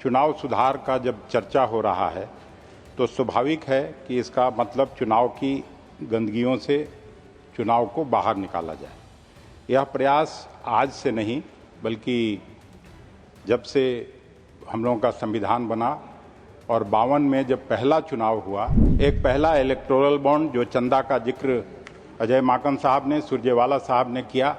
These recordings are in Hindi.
चुनाव सुधार का जब चर्चा हो रहा है तो स्वाभाविक है कि इसका मतलब चुनाव की गंदगियों से चुनाव को बाहर निकाला जाए। यह प्रयास आज से नहीं बल्कि जब से हम लोगों का संविधान बना और 52 में जब पहला चुनाव हुआ, एक पहला इलेक्टोरल बॉन्ड जो चंदा का जिक्र अजय माकन साहब ने, सुरजेवाला साहब ने किया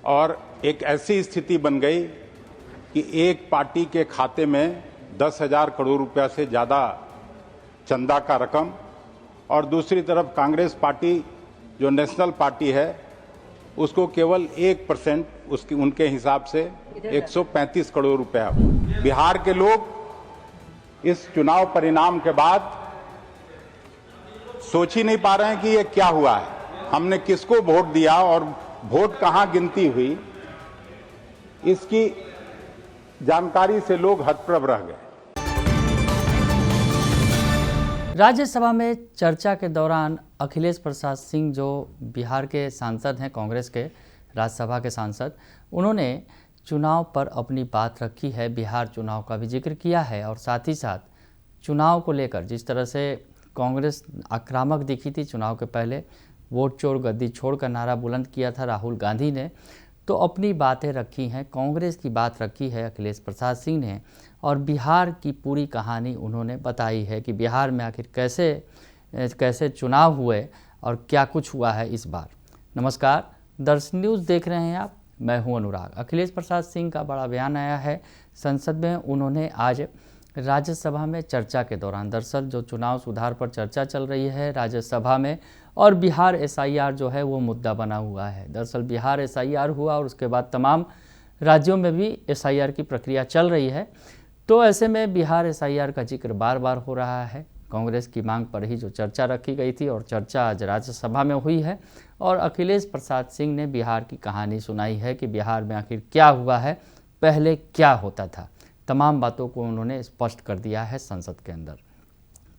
और एक ऐसी स्थिति बन गई कि एक पार्टी के खाते में 10,000 करोड़ रुपया से ज़्यादा चंदा का रकम और दूसरी तरफ कांग्रेस पार्टी जो नेशनल पार्टी है उसको केवल 1% उसकी उनके हिसाब से 135 करोड़ रुपया। बिहार के लोग इस चुनाव परिणाम के बाद सोच ही नहीं पा रहे हैं कि ये क्या हुआ है, हमने किसको वोट दिया और वोट कहां गिनती हुई, इसकी जानकारी से लोग हतप्रभ रह गए। राज्यसभा में चर्चा के दौरान अखिलेश प्रसाद सिंह जो बिहार के सांसद हैं, कांग्रेस के राज्यसभा के सांसद, उन्होंने चुनाव पर अपनी बात रखी है, बिहार चुनाव का भी जिक्र किया है और साथ ही साथ चुनाव को लेकर जिस तरह से कांग्रेस आक्रामक दिखी थी चुनाव के पहले, वोट चोर गद्दी छोड़ का नारा बुलंद किया था राहुल गांधी ने, तो अपनी बातें रखी हैं, कांग्रेस की बात रखी है अखिलेश प्रसाद सिंह ने और बिहार की पूरी कहानी उन्होंने बताई है कि बिहार में आखिर कैसे चुनाव हुए और क्या कुछ हुआ है इस बार। नमस्कार, दर्शन न्यूज़ देख रहे हैं आप, मैं हूं अनुराग। अखिलेश प्रसाद सिंह का बड़ा बयान आया है संसद में। उन्होंने आज राज्यसभा में चर्चा के दौरान, दरअसल जो चुनाव सुधार पर चर्चा चल रही है राज्यसभा में और बिहार एसआईआर जो है वो मुद्दा बना हुआ है। दरअसल बिहार एसआईआर हुआ और उसके बाद तमाम राज्यों में भी एसआईआर की प्रक्रिया चल रही है, तो ऐसे में बिहार एसआईआर का जिक्र बार बार हो रहा है। कांग्रेस की मांग पर ही जो चर्चा रखी गई थी और चर्चा आज राज्यसभा में हुई है और अखिलेश प्रसाद सिंह ने बिहार की कहानी सुनाई है कि बिहार में आखिर क्या हुआ है, पहले क्या होता था। तमाम बातों को उन्होंने स्पष्ट कर दिया है संसद के अंदर।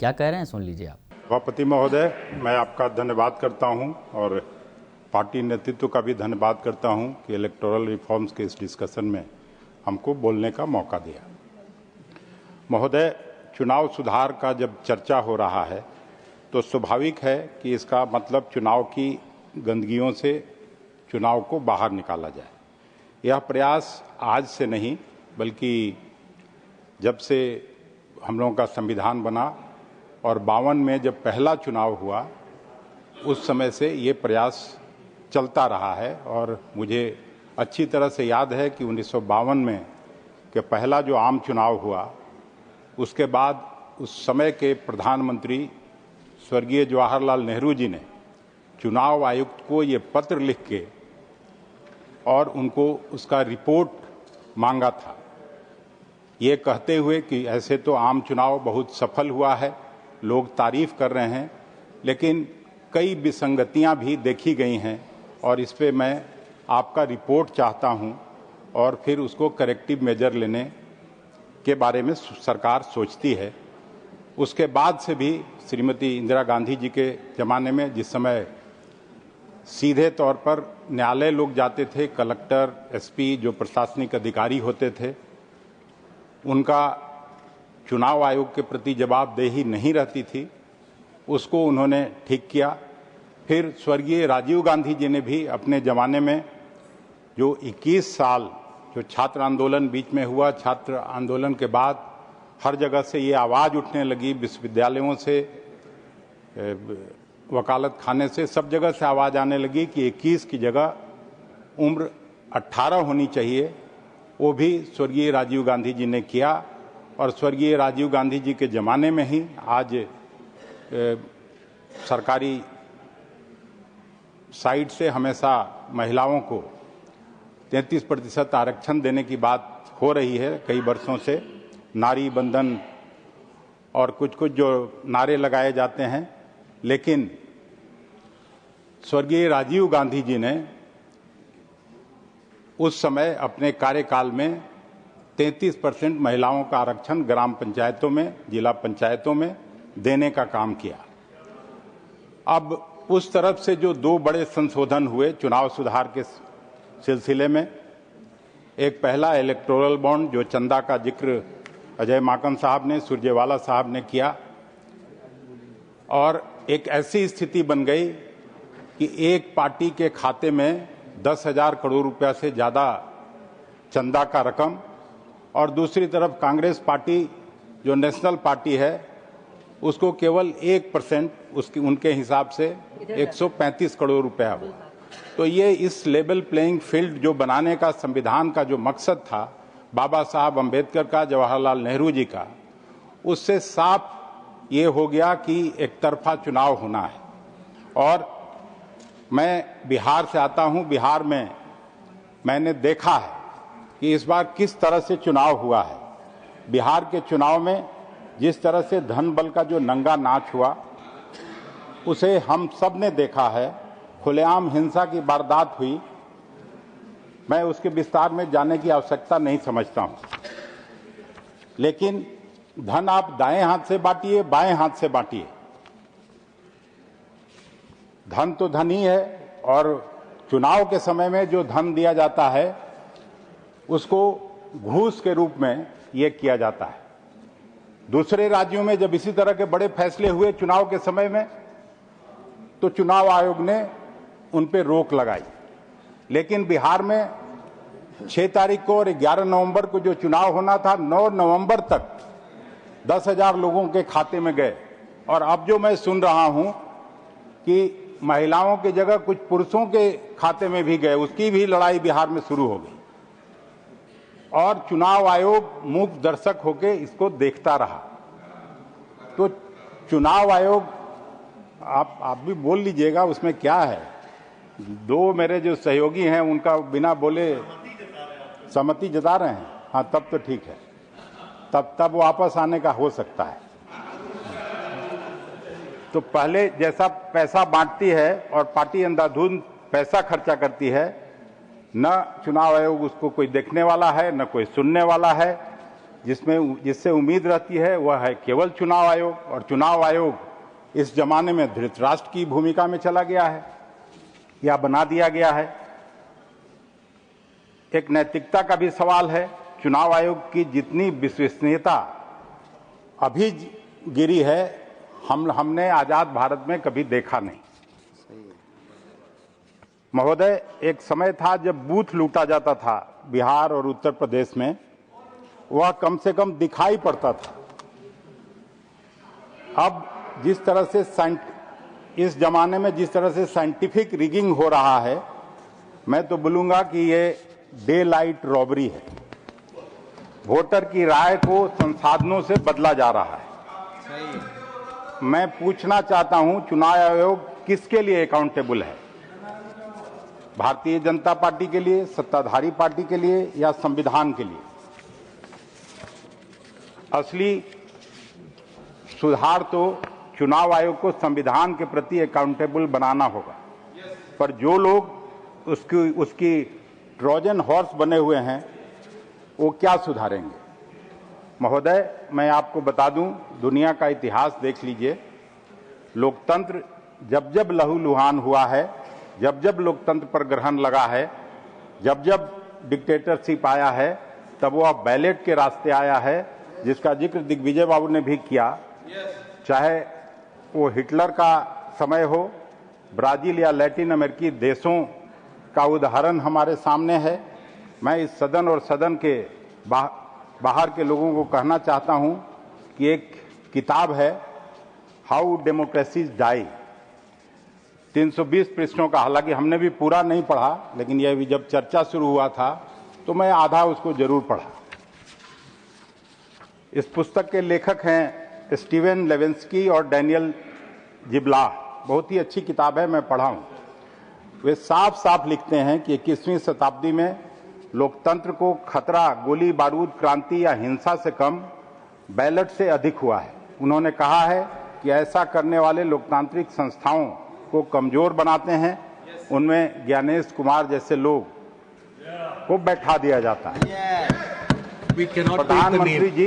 क्या कह रहे हैं, सुन लीजिए आप। सभापति महोदय, मैं आपका धन्यवाद करता हूं और पार्टी नेतृत्व का भी धन्यवाद करता हूं कि इलेक्टोरल रिफॉर्म्स के इस डिस्कशन में हमको बोलने का मौका दिया। महोदय, चुनाव सुधार का जब चर्चा हो रहा है तो स्वाभाविक है कि इसका मतलब चुनाव की गंदगियों से चुनाव को बाहर निकाला जाए। यह प्रयास आज से नहीं बल्कि जब से हम लोगों का संविधान बना और 52 में जब पहला चुनाव हुआ उस समय से ये प्रयास चलता रहा है और मुझे अच्छी तरह से याद है कि 1952 में के पहला जो आम चुनाव हुआ उसके बाद उस समय के प्रधानमंत्री स्वर्गीय जवाहरलाल नेहरू जी ने चुनाव आयुक्त को ये पत्र लिख के और उनको उसका रिपोर्ट मांगा था, ये कहते हुए कि ऐसे तो आम चुनाव बहुत सफल हुआ है, लोग तारीफ कर रहे हैं, लेकिन कई विसंगतियां भी देखी गई हैं और इस पे मैं आपका रिपोर्ट चाहता हूं और फिर उसको करेक्टिव मेजर लेने के बारे में सरकार सोचती है। उसके बाद से भी श्रीमती इंदिरा गांधी जी के ज़माने में जिस समय सीधे तौर पर न्यायालय लोग जाते थे, कलेक्टर, एसपी जो प्रशासनिक अधिकारी होते थे, उनका चुनाव आयोग के प्रति जवाबदेही नहीं रहती थी, उसको उन्होंने ठीक किया। फिर स्वर्गीय राजीव गांधी जी ने भी अपने ज़माने में जो 21 साल जो छात्र आंदोलन बीच में हुआ, छात्र आंदोलन के बाद हर जगह से ये आवाज़ उठने लगी, विश्वविद्यालयों से, वकालत खाने से, सब जगह से आवाज़ आने लगी कि 21 की जगह उम्र 18 होनी चाहिए। वो भी स्वर्गीय राजीव गांधी जी ने किया और स्वर्गीय राजीव गांधी जी के ज़माने में ही आज सरकारी साइड से हमेशा महिलाओं को 33% आरक्षण देने की बात हो रही है कई वर्षों से, नारी बंधन और कुछ कुछ जो नारे लगाए जाते हैं, लेकिन स्वर्गीय राजीव गांधी जी ने उस समय अपने कार्यकाल में 33% महिलाओं का आरक्षण ग्राम पंचायतों में, जिला पंचायतों में देने का काम किया। अब उस तरफ से जो दो बड़े संशोधन हुए चुनाव सुधार के सिलसिले में, एक पहला इलेक्टोरल बॉन्ड जो चंदा का जिक्र अजय माकन साहब ने, सुरजेवाला साहब ने किया, और एक ऐसी स्थिति बन गई कि एक पार्टी के खाते में 10,000 करोड़ रुपया से ज़्यादा चंदा का रकम, और दूसरी तरफ कांग्रेस पार्टी जो नेशनल पार्टी है उसको केवल 1% उसकी उनके हिसाब से 135 करोड़ रुपया हुआ। तो ये इस लेवल प्लेइंग फील्ड जो बनाने का संविधान का जो मकसद था बाबा साहब अंबेडकर का, जवाहरलाल नेहरू जी का, उससे साफ ये हो गया कि एक तरफा चुनाव होना है। और मैं बिहार से आता हूं, बिहार में मैंने देखा है कि इस बार किस तरह से चुनाव हुआ है। बिहार के चुनाव में जिस तरह से धन बल का जो नंगा नाच हुआ उसे हम सब ने देखा है। खुलेआम हिंसा की वारदात हुई, मैं उसके विस्तार में जाने की आवश्यकता नहीं समझता हूं, लेकिन धन आप दाएं हाथ से बांटिए, बाएं हाथ से बांटिए, धन तो धन ही है। और चुनाव के समय में जो धन दिया जाता है उसको घूस के रूप में ये किया जाता है। दूसरे राज्यों में जब इसी तरह के बड़े फैसले हुए चुनाव के समय में, तो चुनाव आयोग ने उन पे रोक लगाई। लेकिन बिहार में 6 तारीख को और 11 नवंबर को जो चुनाव होना था, 9 नवंबर तक 10,000 लोगों के खाते में गए। और अब जो मैं सुन रहा हूं कि महिलाओं की जगह कुछ पुरुषों के खाते में भी गए, उसकी भी लड़ाई बिहार में शुरू हो गई। और चुनाव आयोग मूक दर्शक होकर इसको देखता रहा। तो चुनाव आयोग, आप भी बोल लीजिएगा, उसमें क्या है। 2 मेरे जो सहयोगी हैं उनका बिना बोले सहमति जता रहे हैं। हाँ, तब तो ठीक है, तब वापस आने का हो सकता है। तो पहले जैसा पैसा बांटती है और पार्टी अंधाधुंध पैसा खर्चा करती है, न चुनाव आयोग उसको कोई देखने वाला है, न कोई सुनने वाला है। जिससे उम्मीद रहती है वह है केवल चुनाव आयोग। और चुनाव आयोग इस जमाने में धृतराष्ट्र की भूमिका में चला गया है या बना दिया गया है। एक नैतिकता का भी सवाल है। चुनाव आयोग की जितनी विश्वसनीयता अभी गिरी है, हमने आजाद भारत में कभी देखा नहीं। महोदय, एक समय था जब बूथ लूटा जाता था बिहार और उत्तर प्रदेश में, वह कम से कम दिखाई पड़ता था। अब जिस तरह से इस जमाने में जिस तरह से साइंटिफिक रिगिंग हो रहा है, मैं तो बोलूंगा कि ये डे लाइट रॉबरी है। वोटर की राय को संसाधनों से बदला जा रहा है। मैं पूछना चाहता हूं, चुनाव आयोग किसके लिए अकाउंटेबल है? भारतीय जनता पार्टी के लिए, सत्ताधारी पार्टी के लिए, या संविधान के लिए? असली सुधार तो चुनाव आयोग को संविधान के प्रति अकाउंटेबल बनाना होगा। पर जो लोग उसकी ट्रोजन हॉर्स बने हुए हैं, वो क्या सुधारेंगे? महोदय, मैं आपको बता दूं, दुनिया का इतिहास देख लीजिए। लोकतंत्र जब जब लहूलुहान हुआ है, जब जब लोकतंत्र पर ग्रहण लगा है, जब जब डिक्टेटरशिप आया है, तब वह बैलेट के रास्ते आया है, जिसका जिक्र दिग्विजय बाबू ने भी किया। चाहे वो हिटलर का समय हो, ब्राजील या लैटिन अमेरिकी देशों का उदाहरण हमारे सामने है। मैं इस सदन और सदन के बाहर के लोगों को कहना चाहता हूं कि एक किताब है, हाउ डेमोक्रेसीज डाई, 320 पृष्ठों का। हालांकि हमने भी पूरा नहीं पढ़ा, लेकिन यह भी जब चर्चा शुरू हुआ था तो मैं आधा उसको जरूर पढ़ा। इस पुस्तक के लेखक हैं स्टीवन लेविंस्की और डैनियल जिब्ला। बहुत ही अच्छी किताब है, मैं पढ़ा हूं। वे साफ साफ लिखते हैं कि 21वीं शताब्दी में लोकतंत्र को खतरा गोली बारूद, क्रांति या हिंसा से कम बैलेट से अधिक हुआ है। उन्होंने कहा है कि ऐसा करने वाले लोकतांत्रिक संस्थाओं को कमजोर बनाते हैं। उनमें ज्ञानेश कुमार जैसे लोग को बैठा दिया जाता है। प्रधानमंत्री जी,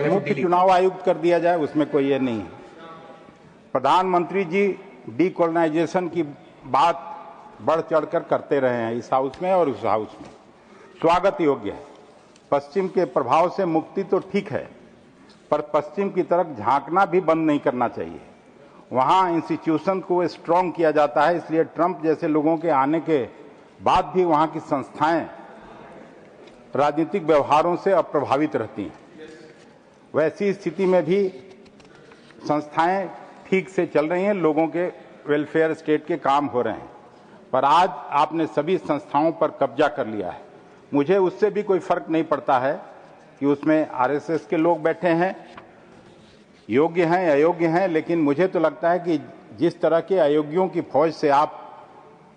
मुख्य चुनाव आयुक्त कर दिया जाए, उसमें कोई ये नहीं है। प्रधानमंत्री जी डीकोलोनाइजेशन की बात बढ़ चढ़कर करते रहे हैं, इस हाउस में और उस हाउस में। स्वागत योग्य है। पश्चिम के प्रभाव से मुक्ति तो ठीक है, पर पश्चिम की तरफ झांकना भी बंद नहीं करना चाहिए। वहां इंस्टीट्यूशन को स्ट्रांग किया जाता है, इसलिए ट्रंप जैसे लोगों के आने के बाद भी वहां की संस्थाएं राजनीतिक व्यवहारों से अप्रभावित रहती हैं। वैसी स्थिति में भी संस्थाएं ठीक से चल रही हैं, लोगों के वेलफेयर स्टेट के काम हो रहे हैं। पर आज आपने सभी संस्थाओं पर कब्जा कर लिया है। मुझे उससे भी कोई फर्क नहीं पड़ता है कि उसमें आरएसएस के लोग बैठे हैं, योग्य हैं अयोग्य हैं, लेकिन मुझे तो लगता है कि जिस तरह के अयोग्यों की फौज से आप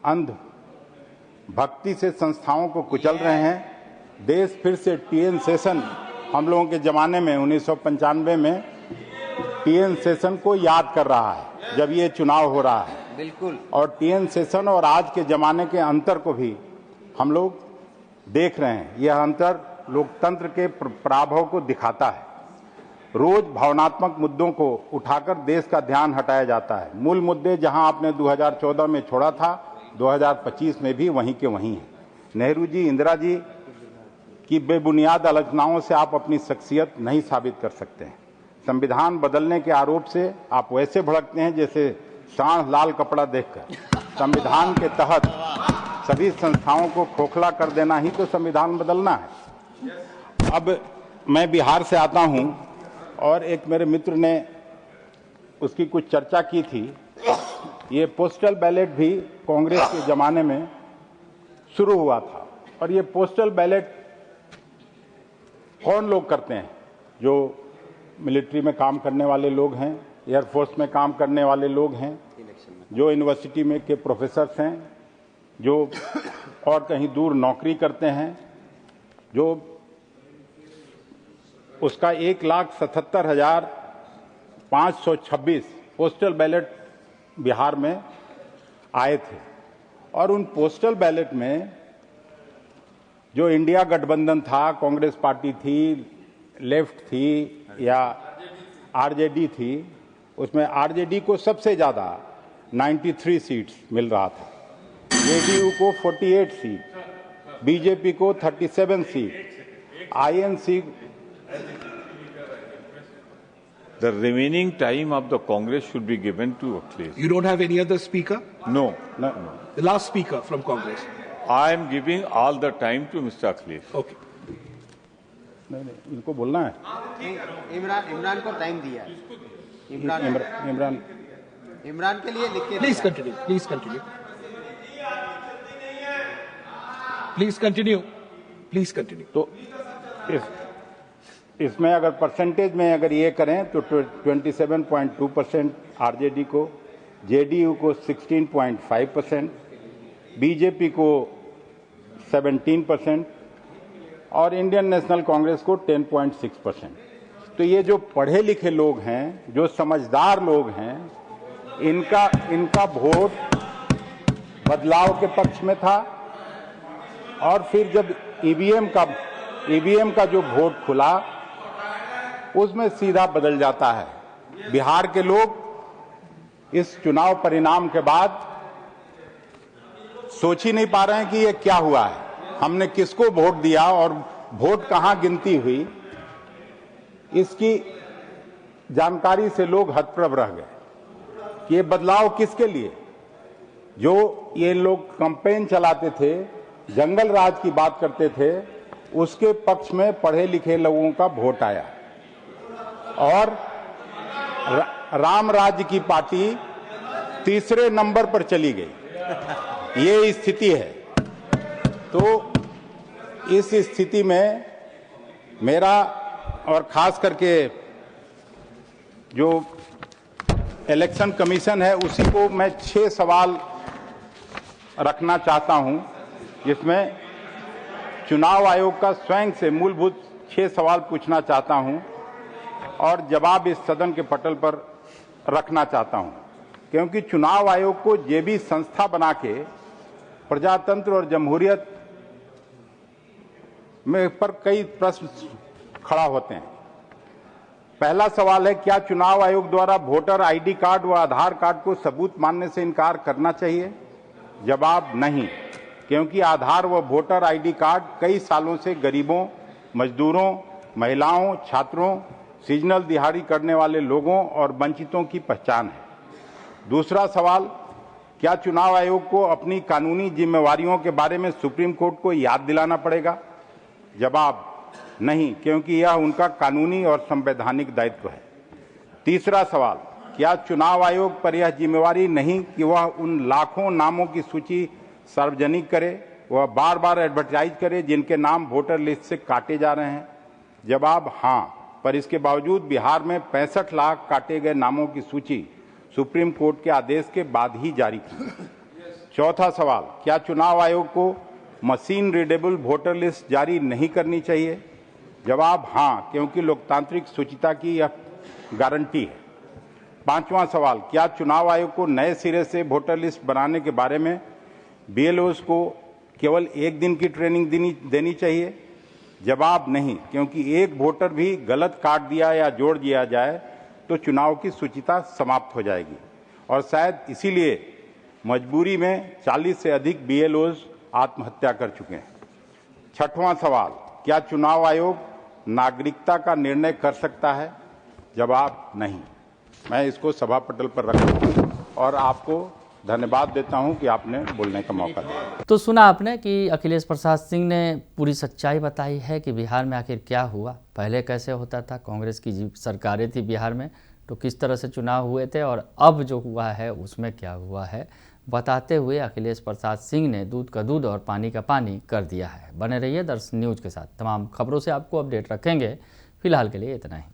अंध भक्ति से संस्थाओं को कुचल रहे हैं, देश फिर से टीएन सेशन, हम लोगों के जमाने में 1995 में टीएन सेशन को याद कर रहा है जब ये चुनाव हो रहा है। बिल्कुल। और टीएन सेशन और आज के जमाने के अंतर को भी हम लोग देख रहे हैं। यह अंतर लोकतंत्र के प्रभाव को दिखाता है। रोज भावनात्मक मुद्दों को उठाकर देश का ध्यान हटाया जाता है। मूल मुद्दे जहां आपने 2014 में छोड़ा था, 2025 में भी वहीं के वहीं हैं। नेहरू जी, इंदिरा जी की बेबुनियाद आलोचनाओं से आप अपनी शख्सियत नहीं साबित कर सकते हैं। संविधान बदलने के आरोप से आप वैसे भड़कते हैं जैसे सांड लाल कपड़ा देखकर। संविधान के तहत सभी संस्थाओं को खोखला कर देना ही तो संविधान बदलना है। अब मैं बिहार से आता हूं और एक मेरे मित्र ने उसकी कुछ चर्चा की थी। ये पोस्टल बैलेट भी कांग्रेस के जमाने में शुरू हुआ था, और ये पोस्टल बैलेट कौन लोग करते हैं? जो मिलिट्री में काम करने वाले लोग हैं, एयरफोर्स में काम करने वाले लोग हैं, जो यूनिवर्सिटी में के प्रोफेसर्स हैं, जो और कहीं दूर नौकरी करते हैं, जो उसका 1,77,526 पोस्टल बैलेट बिहार में आए थे। और उन पोस्टल बैलेट में जो इंडिया गठबंधन था, कांग्रेस पार्टी थी, लेफ्ट थी या आरजेडी थी, उसमें आरजेडी को सबसे ज्यादा 93 सीट्स मिल रहा था, जेडीयू को 48 सीट, बीजेपी को 37 seat, INC. The remaining time of the Congress should be given to Akhilesh. You don't have any other speaker? No. The last speaker from Congress. I am giving all the time to Mr. Akhilesh. Okay. नहीं, इनको बोलना है। इमरान को टाइम दिया है। इमरान के लिए लिख के Please continue. Please continue. Please continue. Please continue. तो इसमें अगर परसेंटेज में अगर ये करें तो 27.2% आरजेडी को, जेडीयू को 16.5%, बीजेपी को 17% और इंडियन नेशनल कांग्रेस को 10.6%। तो ये जो पढ़े लिखे लोग हैं, जो समझदार लोग हैं, इनका वोट बदलाव के पक्ष में था। और फिर जब ईवीएम का जो वोट खुला, उसमें सीधा बदल जाता है। बिहार के लोग इस चुनाव परिणाम के बाद सोच ही नहीं पा रहे हैं कि ये क्या हुआ है, हमने किसको वोट दिया और वोट कहां गिनती हुई। इसकी जानकारी से लोग हतप्रभ रह गए कि ये बदलाव किसके लिए। जो ये लोग कैंपेन चलाते थे, जंगल राज की बात करते थे, उसके पक्ष में पढ़े लिखे लोगों का वोट आया और राम राज्य की पार्टी तीसरे नंबर पर चली गई। ये स्थिति है। तो इस स्थिति में मेरा और खास करके जो इलेक्शन कमीशन है, उसी को मैं 6 सवाल रखना चाहता हूं, जिसमें चुनाव आयोग का स्वयं से मूलभूत 6 सवाल पूछना चाहता हूं और जवाब इस सदन के पटल पर रखना चाहता हूं। क्योंकि चुनाव आयोग को ये भी संस्था बना के प्रजातंत्र और जमहूरियत में पर कई प्रश्न खड़ा होते हैं। पहला सवाल है, क्या चुनाव आयोग द्वारा वोटर आईडी कार्ड व आधार कार्ड को सबूत मानने से इनकार करना चाहिए? जवाब नहीं। क्योंकि आधार व वोटर आईडी कार्ड कई सालों से गरीबों, मजदूरों, महिलाओं, छात्रों, सीजनल दिहाड़ी करने वाले लोगों और वंचितों की पहचान है। दूसरा सवाल, क्या चुनाव आयोग को अपनी कानूनी जिम्मेवारियों के बारे में सुप्रीम कोर्ट को याद दिलाना पड़ेगा? जवाब, नहीं, क्योंकि यह उनका कानूनी और संवैधानिक दायित्व है। तीसरा सवाल, क्या चुनाव आयोग पर यह जिम्मेवारी नहीं कि वह उन लाखों नामों की सूची सार्वजनिक करे, वह बार बार एडवर्टाइज करे जिनके नाम वोटर लिस्ट से काटे जा रहे हैं? जवाब, हाँ, पर इसके बावजूद बिहार में 65 लाख काटे गए नामों की सूची सुप्रीम कोर्ट के आदेश के बाद ही जारी की। चौथा सवाल, क्या चुनाव आयोग को मशीन रीडेबल वोटर लिस्ट जारी नहीं करनी चाहिए? जवाब, हाँ, क्योंकि लोकतांत्रिक शुचिता की यह गारंटी है। पांचवां सवाल, क्या चुनाव आयोग को नए सिरे से वोटर लिस्ट बनाने के बारे में बीएलओज को केवल 1 दिन की ट्रेनिंग देनी चाहिए? जवाब, नहीं, क्योंकि एक वोटर भी गलत काट दिया या जोड़ दिया जाए तो चुनाव की शुचिता समाप्त हो जाएगी और शायद इसीलिए मजबूरी में 40 से अधिक बीएलओज आत्महत्या कर चुके हैं। छठवां सवाल, क्या चुनाव आयोग नागरिकता का निर्णय कर सकता है? जवाब, नहीं। मैं इसको सभा पटल पर रखता हूं और आपको धन्यवाद देता हूं कि आपने बोलने का मौका दिया। तो सुना आपने कि अखिलेश प्रसाद सिंह ने पूरी सच्चाई बताई है कि बिहार में आखिर क्या हुआ, पहले कैसे होता था, कांग्रेस की सरकारें थी बिहार में तो किस तरह से चुनाव हुए थे और अब जो हुआ है उसमें क्या हुआ है, बताते हुए अखिलेश प्रसाद सिंह ने दूध का दूध और पानी का पानी कर दिया है। बने रहिए दर्शन न्यूज़ के साथ, तमाम खबरों से आपको अपडेट रखेंगे। फिलहाल के लिए इतना ही,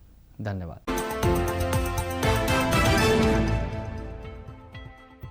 धन्यवाद।